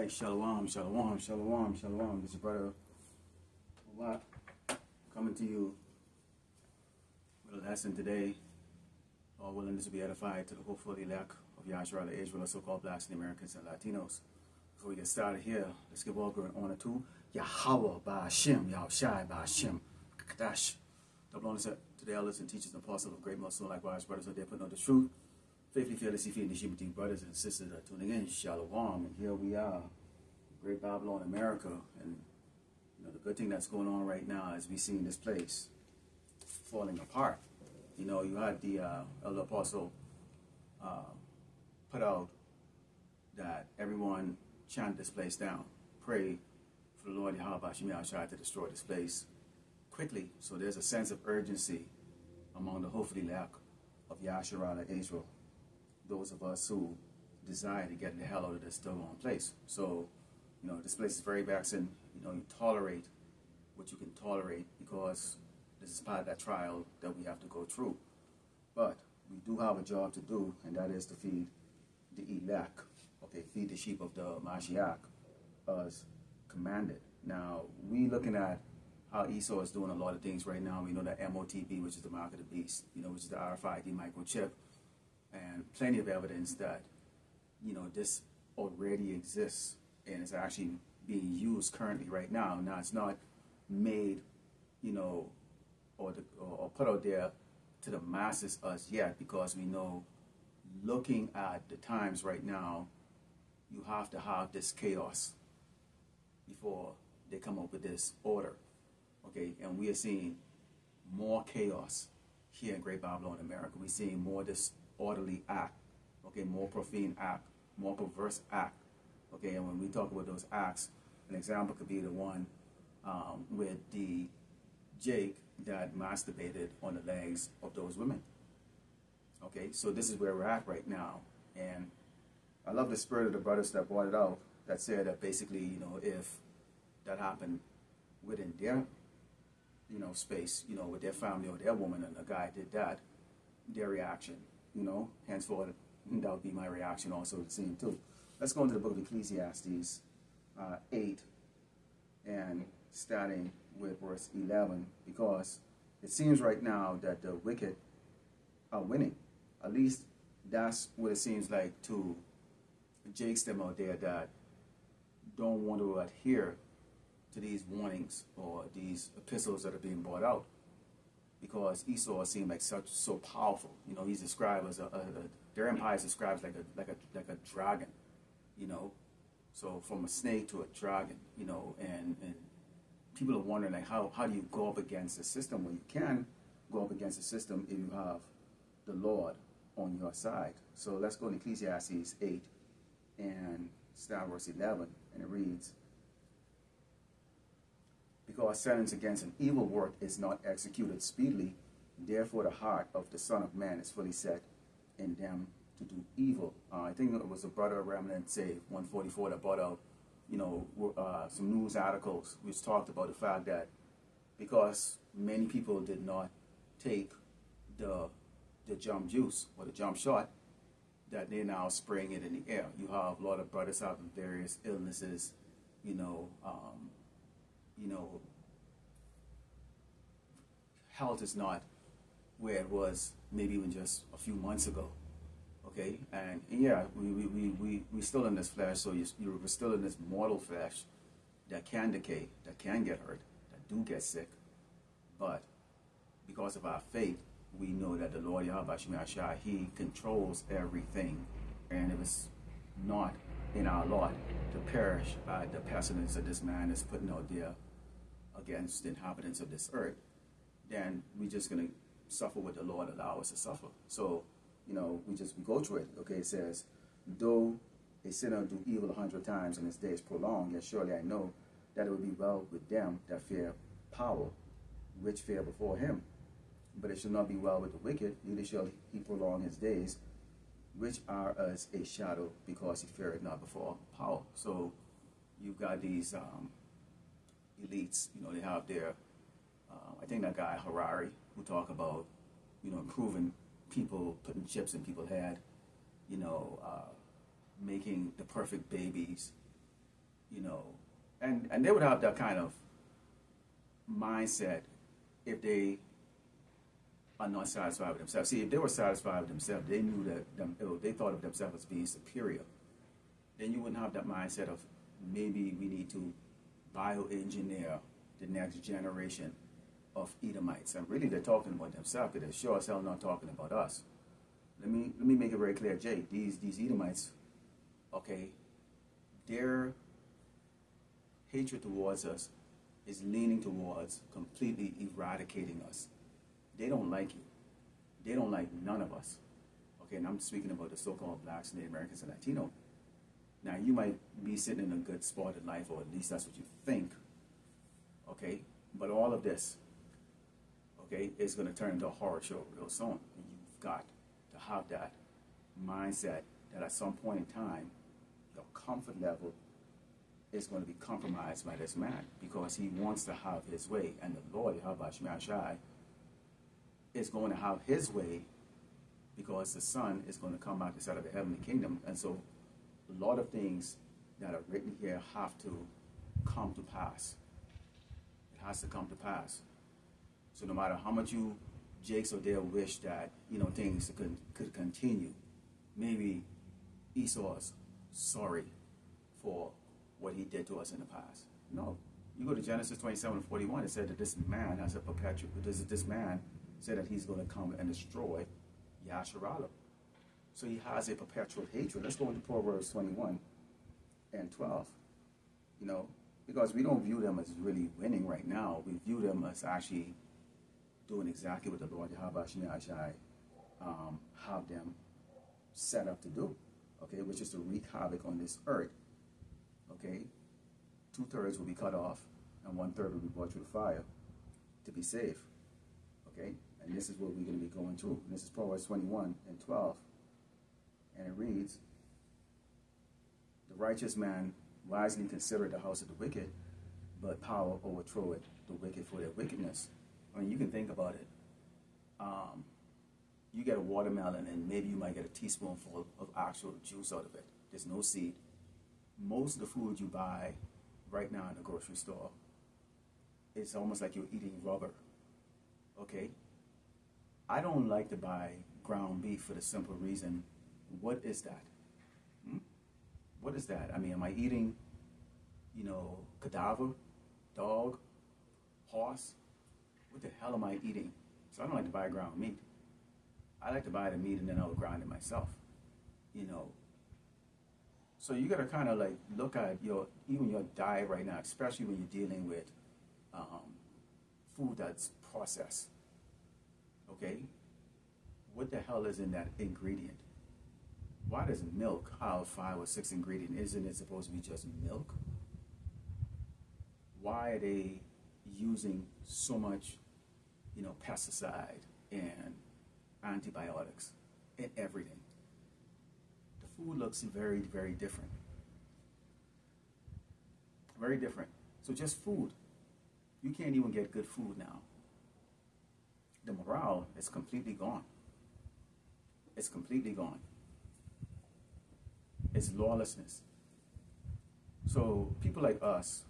right, shalom, shalom, shalom, shalom. This is brother Lot coming to you with a lesson today. All willingness to be edified to the hopeful elect of Yahshua, the Israel, so-called blacks and Americans and Latinos. Before we get started here, let's give all glory and honor to Yahweh Ba'Hashem, Yahushai Ba'Hashem, Kadash. Double honor to the elders and teachers and apostles of great Muslim, likewise brothers out there putting out the truth. Faithfully, fearlessly, feeding the sheep with brothers and sisters that are tuning in. Shalom. And here we are, Great Babylon, America. And the good thing that's going on right now is we seeing this place falling apart. You had the elder apostle put out that everyone chant this place down. Pray for the Lord Yahweh Shai to destroy this place quickly. So there's a sense of urgency among the hopefully elect of Yahshua Israel. Those of us who desire to get the hell out of this doggone place. So, this place is very vexing. You tolerate what you can tolerate because this is part of that trial that we have to go through. But we do have a job to do, and that is to feed the elect. Okay, feed the sheep of the Mashiach as commanded. Now, we looking at how Esau is doing a lot of things right now. We know that MOTB, which is the mark of the beast, which is the RFID microchip. And plenty of evidence that, this already exists and is actually being used currently right now. Now, it's not made, or put out there to the masses as yet, because we know, looking at the times right now, you have to have this chaos before they come up with this order. Okay, and we are seeing more chaos here in Great Babylon, America. We're seeing more disorderly act, okay, more profane act, more perverse act, okay. And when we talk about those acts, an example could be the one with the Jake that masturbated on the legs of those women. Okay, so this is where we're at right now, and I love the spirit of the brothers that brought it out, that said that basically, if that happened within their, space, with their family or their woman, and a guy did that, their reaction. Henceforth, that would be my reaction also the same too. Let's go into the book of Ecclesiastes 8, and starting with verse 11, because it seems right now that the wicked are winning. At least that's what it seems like to Jake's them out there that don't want to adhere to these warnings or these epistles that are being brought out. Because Esau seemed like so powerful. He's described as their empire is described like a dragon. So from a snake to a dragon. And people are wondering like how do you go up against the system? Well, you can go up against the system if you have the Lord on your side. So let's go to Ecclesiastes 8 and start verse 11, and it reads, "Because sentence against an evil work is not executed speedily, therefore the heart of the Son of Man is fully set in them to do evil." I think it was a brother Remnant say 144 that brought out, some news articles which talked about the fact that because many people did not take the jump juice or the jump shot, that they're now spraying it in the air. You have a lot of brothers having various illnesses, health is not where it was maybe even just a few months ago. Okay, and yeah, we still in this flesh, so you're still in this mortal flesh that can decay, that can get hurt, that do get sick. But because of our faith, we know that the Lord Yahweh Shai, He controls everything, and it was not in our lot to perish by the pestilence that this man is putting out there against the inhabitants of this earth. Then we're just going to suffer what the Lord allows us to suffer. So, we go through it. Okay, it says, "Though a sinner do evil 100 times and his days prolong, yet surely I know that it will be well with them that fear power, which fear before him. But it shall not be well with the wicked, neither shall he prolong his days, which are as a shadow, because he feareth not before power." So you've got these elites, they have their, I think that guy Harari, who talk about, improving people, putting chips in people's head, making the perfect babies, you know, and they would have that kind of mindset if they are not satisfied with themselves. See, if they were satisfied with themselves, they knew that they thought of themselves as being superior. Then you wouldn't have that mindset of maybe we need to bioengineer the next generation of Edomites. And really, they're talking about themselves, because they're sure as hell not talking about us. Let me make it very clear, Jay. These Edomites, okay, their hatred towards us is leaning towards completely eradicating us. They don't like you. They don't like none of us. Okay, and I'm speaking about the so-called blacks, Native Americans, and Latino. Now, you might be sitting in a good spot in life, or at least that's what you think. Okay, but all of this, okay, is going to turn into a horror show real soon. And you've got to have that mindset that at some point in time, your comfort level is going to be compromised by this man, because he wants to have his way. And the Lord, Yahweh Shai, is going to have his way, because the Son is going to come out inside of the heavenly kingdom. And so a lot of things that are written here have to come to pass. It has to come to pass. So no matter how much you, Jakes, or Dale, wish that, you know, things could continue, maybe Esau's sorry for what he did to us in the past. No. You go to Genesis 27:41, it said that this man has a perpetual, this man said that he's going to come and destroy Yasharala. So he has a perpetual hatred. Let's go into Proverbs 21:12. You know, because we don't view them as really winning right now. We view them as actually doing exactly what the Lord Yahweh Shai have them set up to do. Okay, which is to wreak havoc on this earth. Okay, 2/3 will be cut off, and 1/3 will be brought through the fire to be safe. Okay, and this is what we're going to be going through. And this is Proverbs 21:12, and it reads, "The righteous man wisely considereth the house of the wicked, but power overthroweth the wicked for their wickedness." I mean, you can think about it. You get a watermelon, and maybe you might get a teaspoonful of actual juice out of it. There's no seed. Most of the food you buy right now in the grocery store, it's almost like you're eating rubber. Okay? I don't like to buy ground beef for the simple reason, what is that? What is that? I mean, am I eating, you know, cadaver, dog, horse? What the hell am I eating? So I don't like to buy ground meat. I like to buy the meat and then I'll grind it myself, you know. So you got to kind of like look at even your diet right now, especially when you're dealing with food that's processed. Okay? What the hell is in that ingredient? Why does milk have 5 or 6 ingredients? Isn't it supposed to be just milk? Why are they using so much, you know, pesticide and antibiotics in everything? The food looks very, very different. Very different. So just food. You can't even get good food now. The morale is completely gone. It's completely gone. It's lawlessness. So people like us,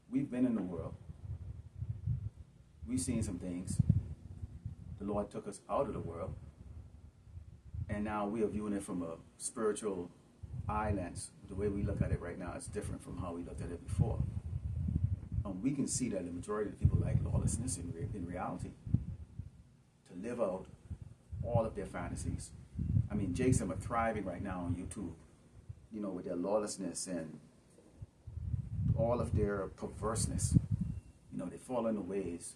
we've been in the world. We've seen some things. The Lord took us out of the world. And now we are viewing it from a spiritual eye lens. The way we look at it right now is different from how we looked at it before. And we can see that the majority of the people like lawlessness in reality. To live out all of their fantasies. I mean, Jason are thriving right now on YouTube, you know, with their lawlessness and all of their perverseness. You know, they fall in the ways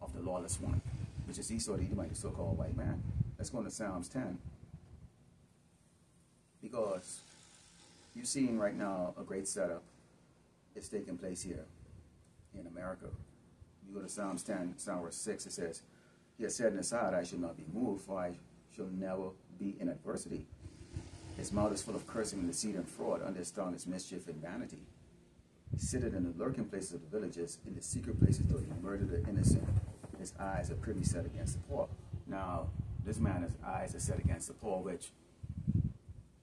of the lawless one, which is Esau the Edomite, the so-called white man. Let's go into Psalms 10. Because you're seeing right now a great setup is taking place here in America. You go to Psalms 10, Psalm verse 6, it says, "He has said in his heart, I shall not be moved, for I shall never be in adversity. His mouth is full of cursing and deceit and fraud, under his tongue is mischief and vanity. He sitteth in the lurking places of the villages, in the secret places doth he murder the innocent. His eyes are privy set against the poor." Now, this man's eyes are set against the poor, which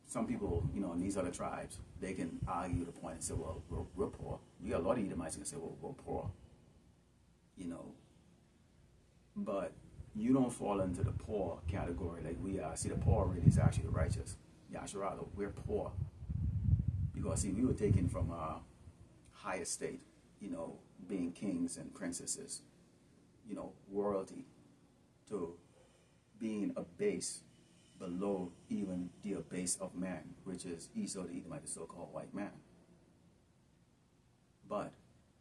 some people, you know, in these other tribes, they can argue the point and say, well, we're poor. You got a lot of Edomites who can say, well, we're poor, you know. But you don't fall into the poor category like we are. See, the poor really is actually the righteous. Yasharala, we're poor. Because, see, we were taken from a high estate, you know, being kings and princesses, you know, royalty, to being a base below even the base of man, which is Esau the Edomite, the so-called white man. But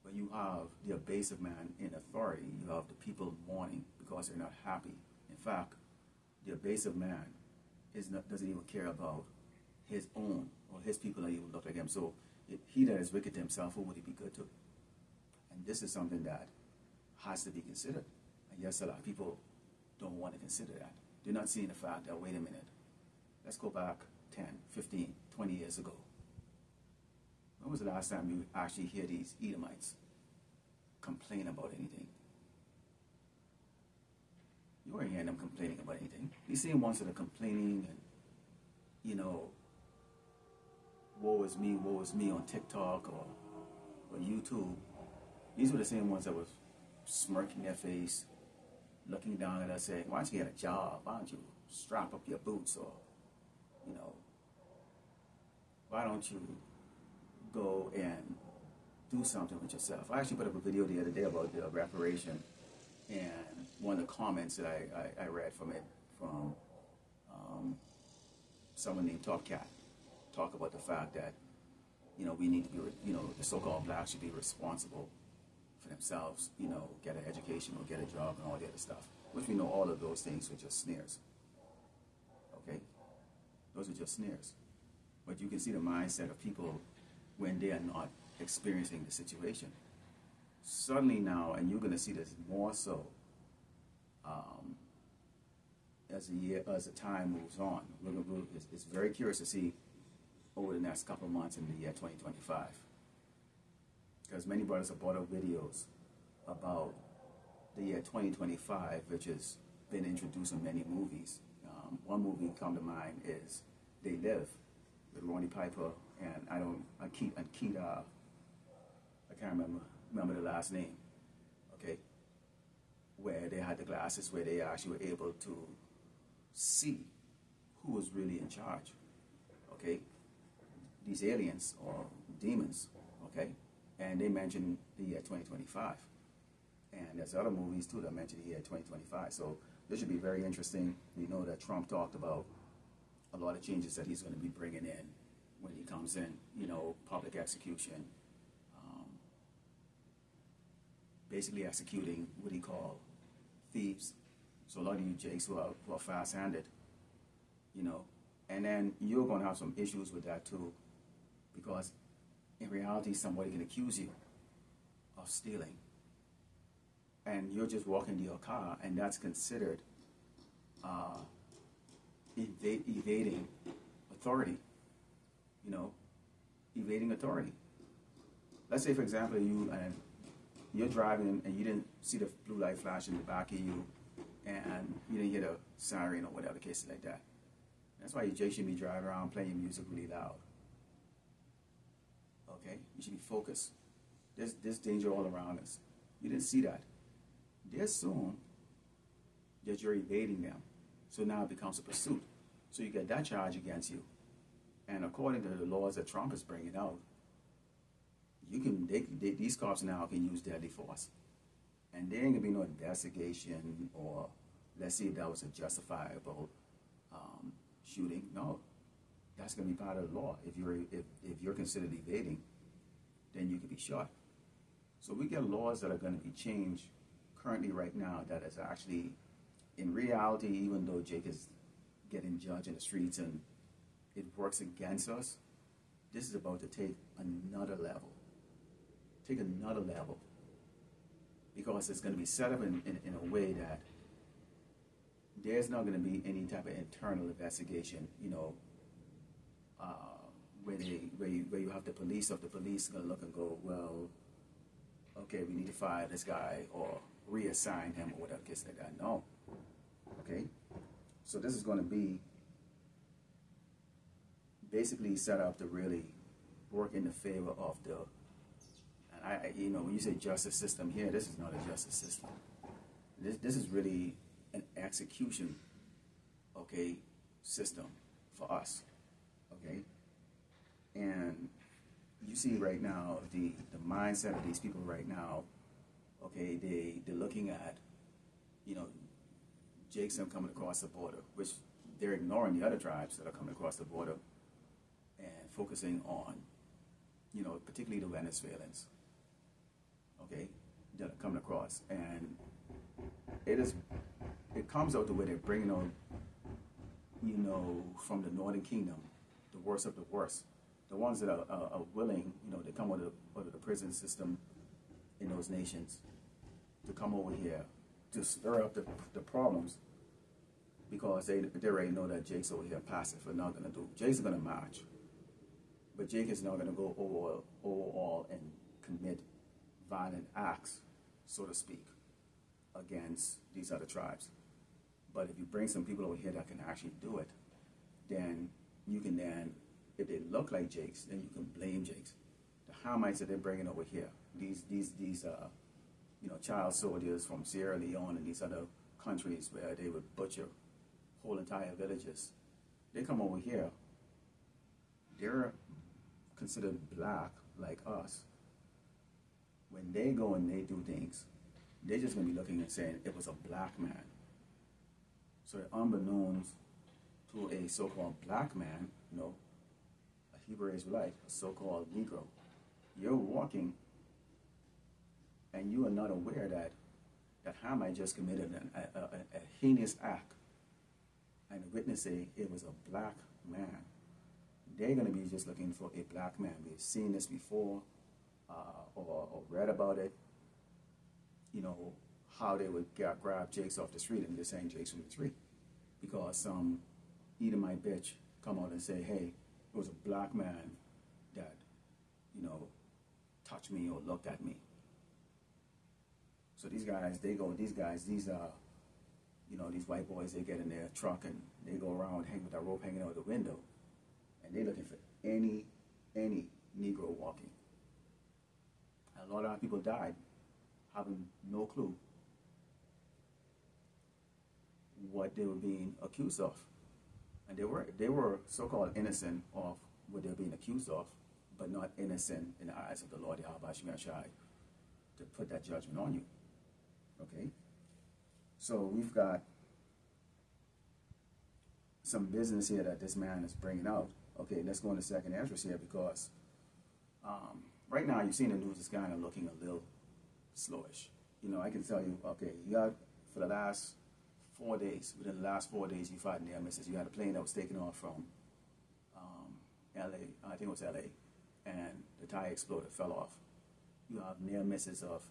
when you have the base of man in authority, you have the people mourning because they're not happy. In fact, the base of man doesn't even care about his own or his people that even look like him. So if he that is wicked to himself, who would he be good to? And this is something that has to be considered. And yes, a lot of people don't want to consider that. They're not seeing the fact that, wait a minute, let's go back 10, 15, 20 years ago. When was the last time you actually hear these Edomites complain about anything? You weren't hearing them complaining about anything. You see them ones that are complaining and, you know, woe is me on TikTok or YouTube. These were the same ones that was smirking their face, looking down at us saying, why don't you get a job? Why don't you strap up your boots? Or, you know, why don't you go and do something with yourself? I actually put up a video the other day about the reparation, and one of the comments that I read from it, from someone named Top Cat, talk about the fact that, you know, we need to be, you know, the so-called blacks should be responsible for themselves, you know, get an education or get a job and all the other stuff, which we know all of those things were just sneers. Okay? Those are just sneers. But you can see the mindset of people when they are not experiencing the situation. Suddenly now, and you're going to see this more so as the time moves on. It's very curious to see over the next couple of months in the year 2025. Because many brothers have brought up videos about the year 2025, which has been introduced in many movies. One movie come to mind is They Live with Ronnie Piper and I can't remember the last name. Okay, where they had the glasses where they actually were able to see who was really in charge. Okay, these aliens or demons. Okay, and they mentioned the year 2025. And there's other movies too that mention the year 2025. So this should be very interesting. We know that Trump talked about a lot of changes that he's going to be bringing in when he comes in. You know, public execution, basically executing what he called thieves. So a lot of you jakes who are fast-handed, you know, and then you're going to have some issues with that too, because in reality, somebody can accuse you of stealing. And you're just walking to your car, and that's considered evading authority. You know, evading authority. Let's say, for example, you're driving and you didn't see the blue light flash in the back of you, and you didn't hear the siren or whatever the case is like that. That's why you should be driving around playing your music really loud. Okay, you should be focused. There's danger all around us. You didn't see that. They assume that you're evading them. So now it becomes a pursuit. So you get that charge against you. And according to the laws that Trump is bringing out, these cops now can use deadly force. And there ain't gonna be no investigation or let's see if that was a justifiable shooting. No, that's gonna be part of the law. If you're considered evading, then you could be shot. So we get laws that are gonna be changed currently right now that is actually, in reality, even though Jake is getting judged in the streets and it works against us, this is about to take another level. Take another level. Because it's going to be set up in a way that there's not going to be any type of internal investigation, you know, where you have the police going to look and go, well, okay, we need to fire this guy or reassign him or whatever case like that. No. Okay? So this is going to be basically set up to really work in the favor of the, and you know, when you say justice system here, this is not a justice system. This is really an execution, okay, system for us, okay? And you see right now the mindset of these people right now, okay, they're looking at, you know, Jason coming across the border, which they're ignoring the other tribes that are coming across the border and focusing on, you know, particularly the Venezuelans, okay, that are coming across. And it comes out the way they're bringing on, you know, from the Northern Kingdom, the worst of the worst. The ones that are willing, you know, they come out of the prison system in those nations to come over here to stir up the problems, because they already know that Jake's over here passive and not going to do. Jake's going to march, but Jake is not going to go overall and commit violent acts, so to speak, against these other tribes. But if you bring some people over here that can actually do it, then you can then, if they look like Jake's, then you can blame Jake's. The Hamites that they're bringing over here, these you know, child soldiers from Sierra Leone and these other countries where they would butcher whole entire villages, they come over here, they're considered black like us. When they go and they do things, they're just going to be looking and saying it was a black man. So unbeknownst to a so-called black man, you know, a Hebrew Israelite, a so-called Negro, you're walking and you are not aware that Hamite just committed a heinous act, and the witness say it was a black man. They're going to be just looking for a black man. We've seen this before, or read about it, you know, how they would grab Jakes off the street and they're saying Jakes from the street because some Edomite bitch come out and say, hey, it was a black man that, you know, touched me or looked at me. So these guys, these you know, these white boys, they get in their truck and they go around hang with that rope hanging out the window, and they're looking for any Negro walking. And a lot of people died having no clue what they were being accused of. And they were so-called innocent of what they were being accused of, but not innocent in the eyes of the Lord Yahweh Shai to put that judgment on you. Okay? So we've got some business here that this man is bringing out. Okay, let's go into second address here, because right now you've seen the news is kind of looking a little slowish. You know, I can tell you, okay, you got for the last 4 days, within the last 4 days, you've had near misses. You had a plane that was taken off from LA, I think it was LA, and the tire exploded, fell off. You have near misses of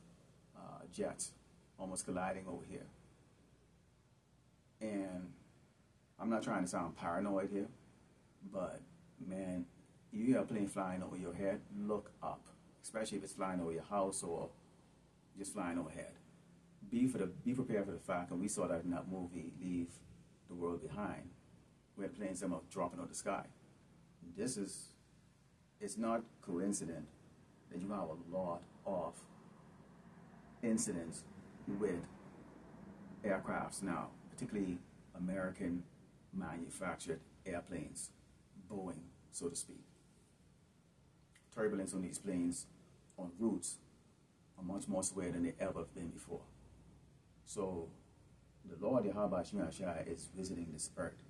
jets almost colliding over here. And I'm not trying to sound paranoid here, but man, you hear a plane flying over your head, look up, especially if it's flying over your house or just flying overhead. Be prepared for the fact, and we saw that in that movie, Leave the World Behind, where the planes are dropping out of the sky. It's not coincident that you have a lot of incidents with aircrafts now, particularly American manufactured airplanes, Boeing, so to speak. Turbulence on these planes on routes are much more severe than they ever been before. So the Lord Yahweh Shai is visiting this earth,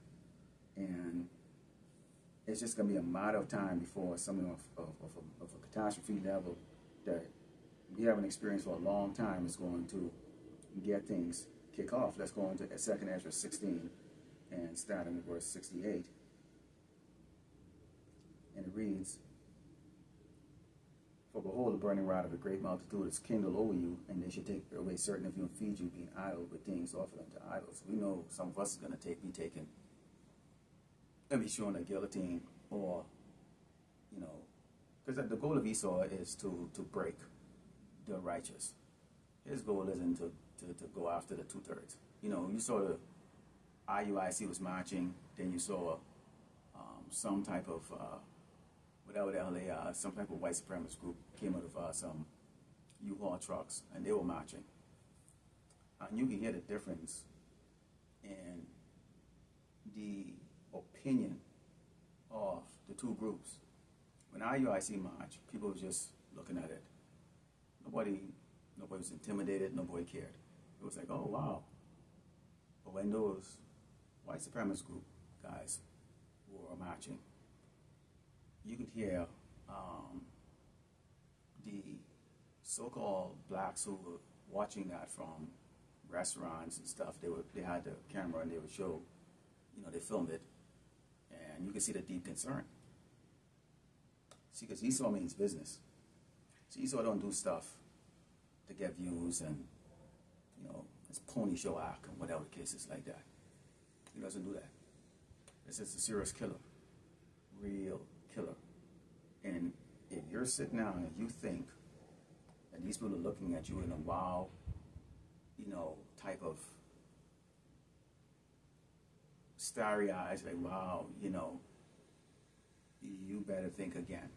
and it's just going to be a matter of time before something of a catastrophe level that we haven't experienced for a long time is going to get things kick off. Let's go into 2nd Ezra 16 and start in verse 68. And it reads, "For behold, the burning rod of a great multitude is kindled over you, and they should take away certain of you and feed you, being idle with things offered unto idols." We know some of us is going to be taken and be shown a guillotine, or, you know, because the goal of Esau is to break the righteous. His goal isn't to go after the 2/3. You know, you saw the IUIC was marching, then you saw some type of whatever the hell they are, some type of white supremacist group came out of some U-Haul trucks, and they were marching. And you can hear the difference in the opinion of the two groups. When IUIC marched, people were just looking at it. Nobody was intimidated, nobody cared. It was like, oh wow. But when those white supremacist group guys were marching, you could hear the so-called blacks who were watching that from restaurants and stuff. They had the camera and they would show, they filmed it, and you could see the deep concern. See, because Esau means business. So Esau don't do stuff to get views and, it's pony show act and whatever the case is like that. He doesn't do that. This is a serious killer, real killer. And if you're sitting down and you think that these people are looking at you in a wow, type of starry eyes, like wow, you better think again.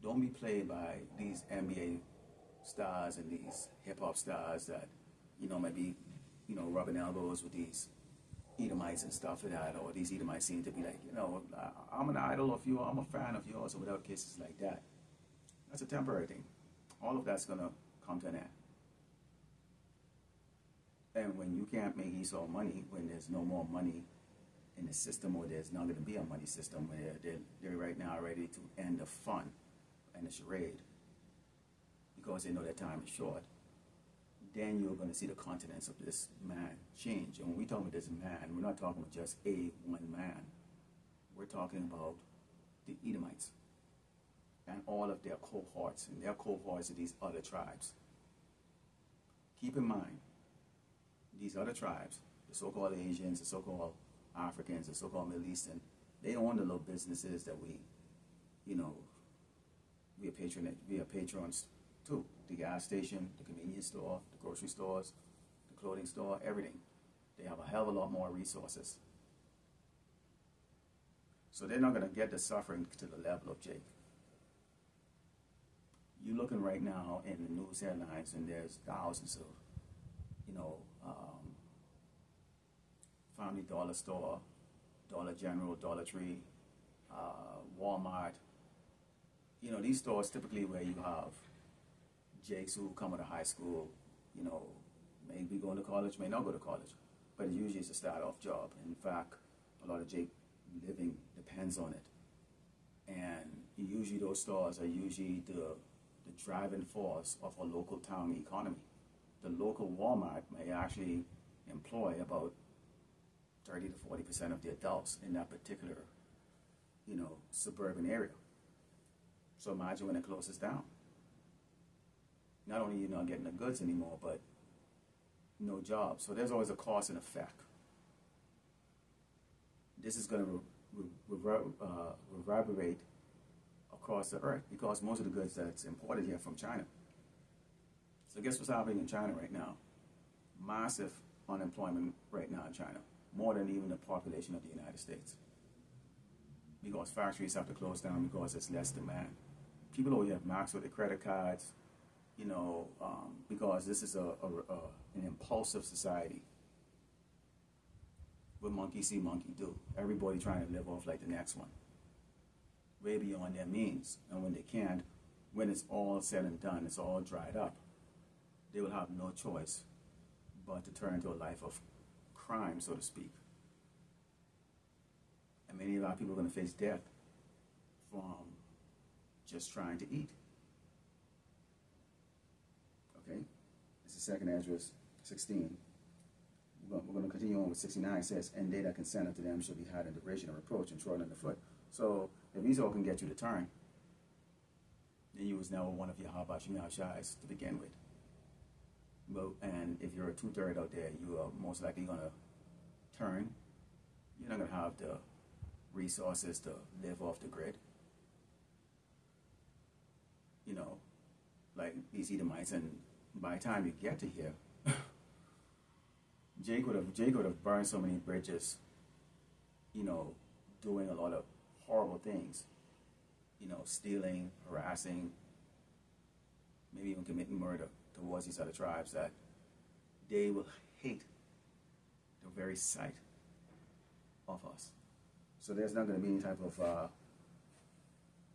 Don't be played by these NBA stars and these hip-hop stars that, might be, rubbing elbows with these Edomites and stuff like that, or these Edomites seem to be like, I'm an idol of you, I'm a fan of yours, or whatever cases like that. That's a temporary thing. All of that's going to come to an end. And when you can't make Esau money, when there's no more money in the system, or there's not going to be a money system, where they're right now ready to end the fun and the charade because they know their time is short, then you're going to see the countenance of this man change. And when we talk about this man, we're not talking about just one man. We're talking about the Edomites and all of their cohorts, and their cohorts of these other tribes. Keep in mind, these other tribes, the so-called Asians, the so-called Africans, the so-called Middle Eastern, they own the little businesses that we are patrons too. The gas station, the convenience store, the grocery stores, the clothing store, everything. They have a hell of a lot more resources. So they're not going to get the suffering to the level of Jake. You're looking right now in the news headlines, and there's thousands of, Family Dollar Store, Dollar General, Dollar Tree, Walmart. These stores typically where you have Jakes who come out of high school, maybe going to college, may not go to college, but it usually is a start-off job. In fact, a lot of Jake living depends on it. And usually those stores are usually the driving force of a local town economy. The local Walmart may actually employ about 30 to 40% of the adults in that particular, suburban area. So imagine when it closes down. Not only are you not getting the goods anymore, but no jobs. So there's always a cause and effect. This is going to reverberate across the earth because most of the goods that's imported here from China. So guess what's happening in China right now? Massive unemployment right now in China, more than even the population of the United States. Because factories have to close down because there's less demand. People always have maxed with their credit cards, because this is an impulsive society. What monkey see, monkey do. Everybody trying to live off like the next one, way beyond their means. And when they can't, when it's all said and done, it's all dried up, they will have no choice but to turn into a life of crime, so to speak. And many of our people are going to face death from just trying to eat. Okay? This is 2nd Ezra 16. We're going to continue on with 69. It says, and they that consent unto them shall be had in derision and reproach and trodden underfoot. So if Esau can get you to turn, then you was never one of your Habashim to begin with. And if you're a 2/3 out there, you are most likely going to turn. You're not going to have the resources to live off the grid. Like these Edomites, and by the time you get to here, Jake would have burned so many bridges, doing a lot of horrible things, stealing, harassing, maybe even committing murder towards these other tribes, that they will hate the very sight of us. So there's not going to be any type of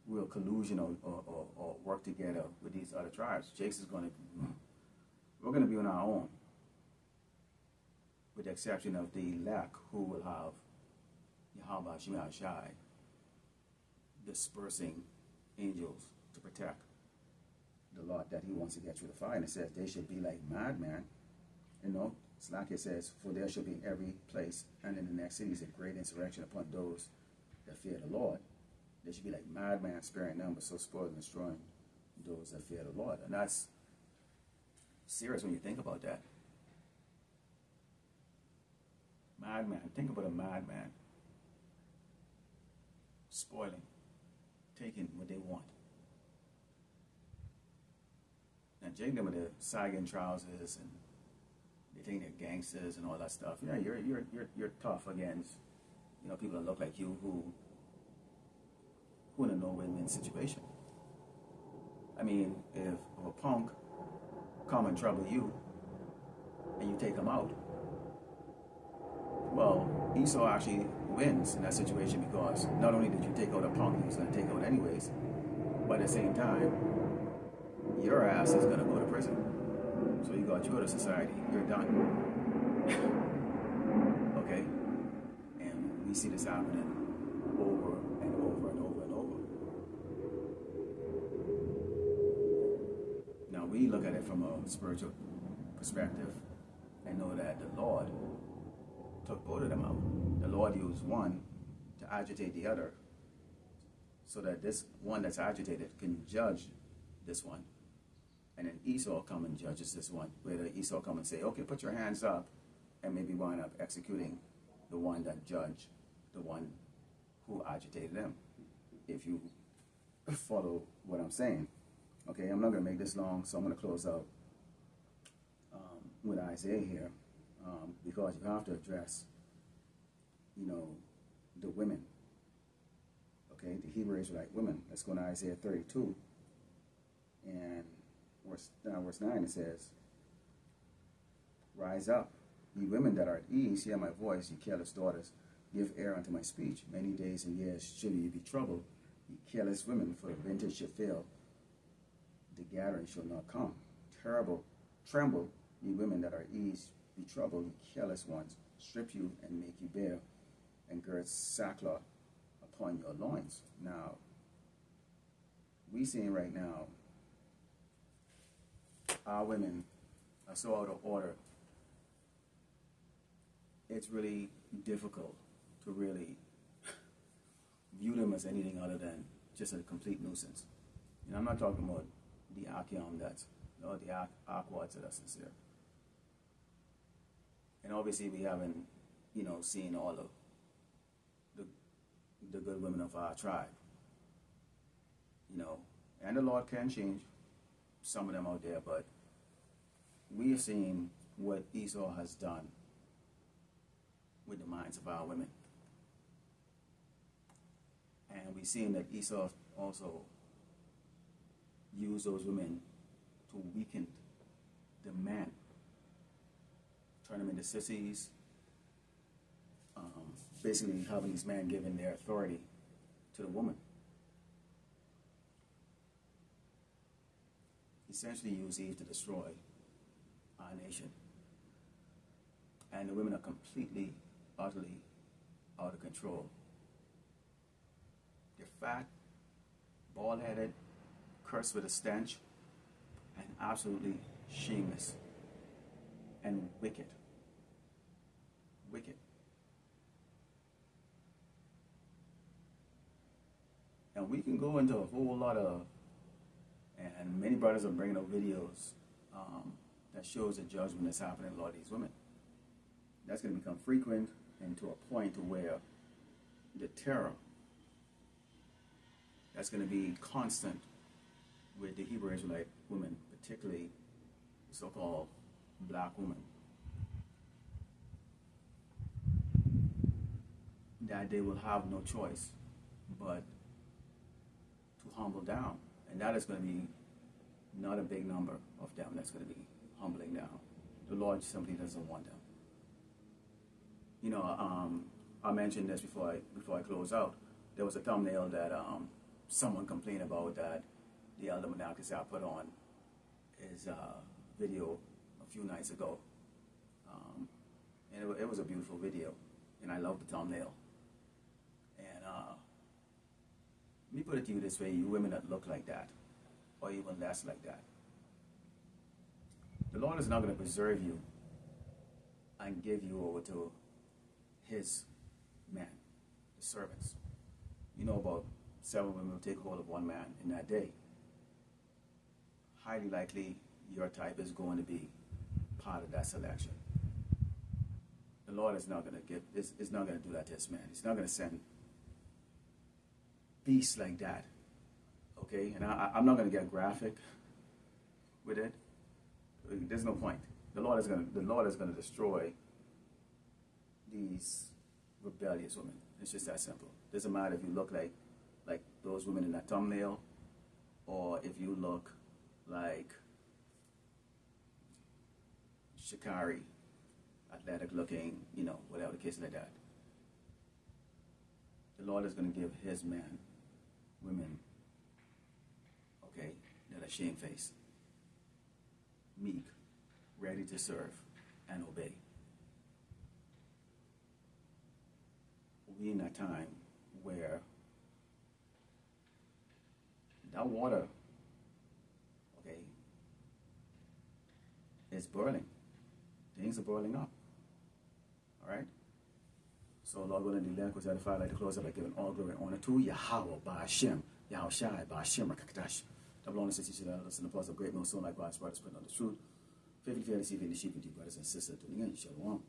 real collusion or work together with these other tribes. We're going to be on our own, with the exception of the elect, who will have Yahweh Shema Shai dispersing angels to protect the lot that he wants to get through the fire. And it says they should be like madmen. It's like it says, for there shall be in every place and in the next cities a great insurrection upon those that fear the Lord. They should be like madmen, sparing none, but so spoiling and destroying those that fear the Lord. And that's serious when you think about that. Madman. Think about a madman spoiling, taking what they want. And taking them with their sagging trousers, and they think they're gangsters and all that stuff. Yeah, you're tough against people that look like you who in a no-win-win situation. I mean, if a punk come and trouble you and you take him out, well, Esau actually wins in that situation, because not only did you take out a punk he was going to take out anyways, but at the same time, your ass is going to go to prison. So you got you out of society. You're done. Okay? And we see this happening over and over and over and over. Now we look at it from a spiritual perspective and know that the Lord took both of them out. The Lord used one to agitate the other, so that this one that's agitated can judge this one. And then Esau come and judges this one, where Esau come and say, okay, put your hands up, and maybe wind up executing the one that judged the one who agitated them, if you follow what I'm saying. Okay, I'm not going to make this long, so I'm going to close out with Isaiah here, because you have to address, the women, okay, the Hebrew Israelite women. Let's go to Isaiah 32, and verse 9, it says, rise up, ye women that are at ease, hear my voice, ye careless daughters, give ear unto my speech. Many days and years shall ye be troubled, ye careless women, for the vintage shall fail, the gathering shall not come. Tremble, ye women that are at ease, be troubled, ye careless ones, strip you and make you bare, and gird sackcloth upon your loins. Now, we seeing right now, our women are so out of order. It's really difficult to really view them as anything other than just a complete nuisance. I'm not talking about the Akiam the Aquads that are sincere. And obviously we haven't, seen all of the good women of our tribe. And the Lord can change some of them out there, but we are seeing what Esau has done with the minds of our women. And we're seeing that Esau also used those women to weaken the man, turn them into sissies, basically having these men giving their authority to the woman. Essentially used Eve to destroy our nation. And the women are completely, utterly out of control. They're fat, bald-headed, cursed with a stench, and absolutely shameless and wicked. Wicked. And we can go into a whole lot of, and many brothers are bringing up videos that shows the judgment that's happening to a lot of these women. That's going to become frequent, and to a point to where the terror that's going to be constant with the Hebrew Israelite women, particularly so-called black women, that they will have no choice but but to humble down. And that is going to be not a big number of them that's going to be humbling down. The Lord simply doesn't want them. You know, I mentioned this before I close out. There was a thumbnail that someone complained about that the elder Monarchist I put on his video a few nights ago. And it was a beautiful video, and I love the thumbnail. And let me put it to you this way, you women that look like that, or even less like that, the Lord is not going to preserve you and give you over to his men, his servants. You know, about 7 women will take hold of 1 man in that day. Highly likely your type is going to be part of that selection. The Lord is not going to is not going to do that to his man. He's not going to send beasts like that. Okay? And I'm not going to get graphic with it. There's no point. The Lord is going to destroy these rebellious women. It's just that simple. Doesn't matter if you look like those women in that thumbnail, or if you look like Shikari, athletic looking, you know, whatever the case like that. The Lord is going to give his men, women, okay, that are shamefaced, meek, ready to serve and obey. We're in a time where that water, okay, is boiling. Things are boiling up. All right? So, Lord willing, the land was edified. I'd like to close up by giving all glory and honor to Yahweh, Ba'ashem, Yahushai, Ba'ashem, Rakakadash. Double honor, sister, listen to the applause of great milestone, like God's brothers, spread on the truth. Faithfully, fairly, see, the sheep, and deep brothers and sisters, tuning in. Shalom.